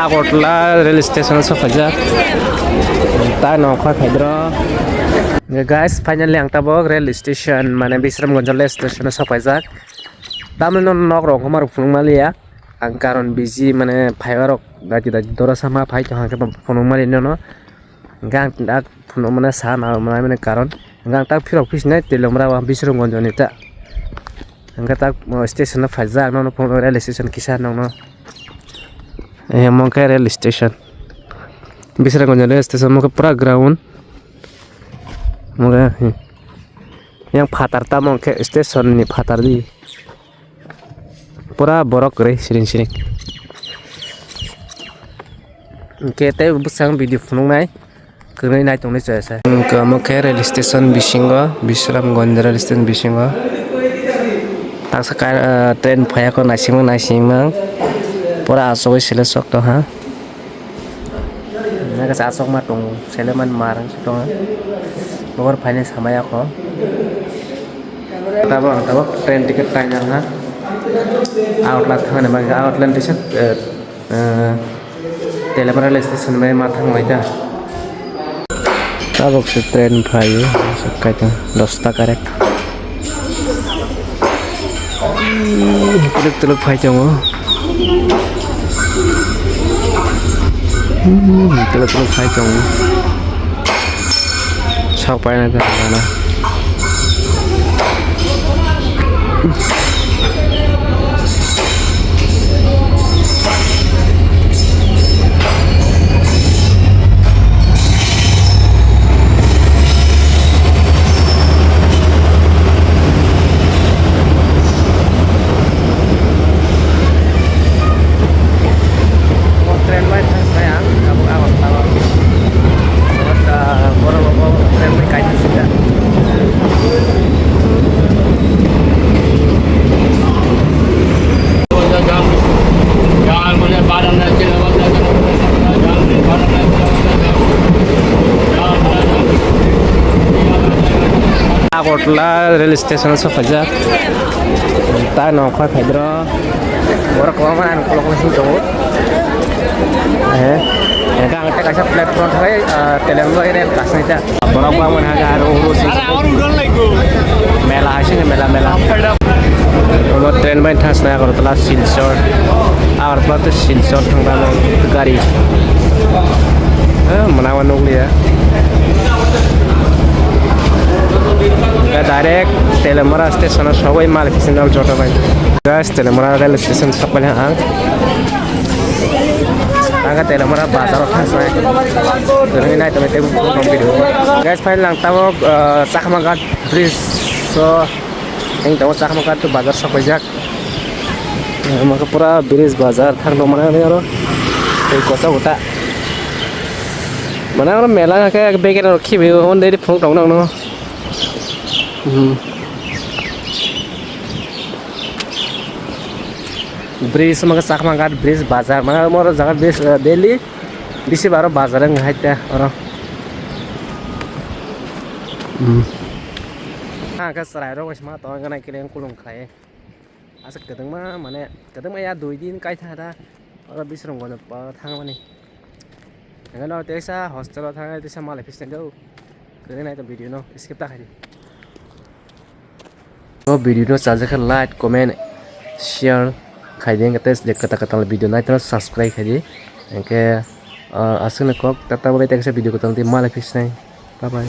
Agartala rail station সফাইজাক তা নখয় ফাইদ্র গাইস ফাইনালি आं tabok রেল স্টেশন মানে Bishramganj রেল স্টেশন সফাইজাক তামনো নক রং আমার ফুংমালিয়া आं কারণ বিজি মানে ফাইবারক দাকি দাকি দরাসামা ফাই তাহাকে ফুংমালি ননো गां दा फुनो माने सा ना माने कारण गां ता फिरक फिसनाय teliamura Bishramganj निता गां ता स्टेशन फाइजाक ननो फुनो रेल स्टेशन किसा ननो ए मके rail station Bishramganj rail station मके पूरा ग्राउंड मके yang फातार ता मके स्टेशन नि फातार di पूरा borok रे सिरिं केते बुसां video फुनुंनाय kene nai tong ni sa ke mokhe rail station bisingo Bishramganj rail station bisingo taksa ka train phaya ko naising pura asok sile sok to ha naga sa asok ma tong seleman marang to ha bor phane samaya ko tabo train ticket tanya ha outlet thane ma outlet station teliamura rail station me ma thang waita tabok se train phayo sakkaita 10 ta correct tuluk phai chongo tuluk phai chongo sak pai na na Agartala rail station সফাইজাক তা নখয় ফাইদ্র বড় কম আন কলকন সিং তো গাং তে কাছে platform থাকে teliamura rail কাছনিতা বড় কম না আর ওরো সিং মেলা আছে মেলা ওলো ট্রেন বাই থাসনা আগরতলা শিলচর আগরতলা তো শিলচর থাংবা গাড়ি মনাওয়া নগলিয়া direct teliamura station সবাই মাল ফিসনাল জটা ভাই গাইস teliamura রেল স্টেশন সকালে आंगा teliamura बाजार थांसाय गरनि नाय तमे ते प्रग्राम भिडियो गाइस फाइल आं ताबो चाखमाघाट ब्रिज सो एं ताबो चाखमाघाट तो बाजार सफाइजाक मके पूरा ब्रिज बाजार थांदो माने आरो এই কথা ওটা মানে আমরা মেলা কে বেগে রাখিবে ওন দেরি ফোন টাউন ন ब्रिज मगे चाखमाघाट ब्रिज बाजार माने मोर जगह ब्रिज दिल्ली बिसि बारो बाजार हाइता अरो का सराय रो वसमा तो गनाय केलें कुलुं खाय आसा गदंमा माने गदंमा या 2 दिन काय थादा अरो Bishramganj थांगामानि एंगनो तेसा हॉस्टेल थांगा तेसा माले फिसन दो गने नाय तो भिडियो न स्किप ताखादि तो भिडियो चार्ज लाइक कमेंट शेयर खाइदें के टेस्ट देख कता वीडियो नाइट सब्सक्राइब खाइदे इनके आसने कक तब तक वीडियो को तंती माले फिस नहीं बाय बाय।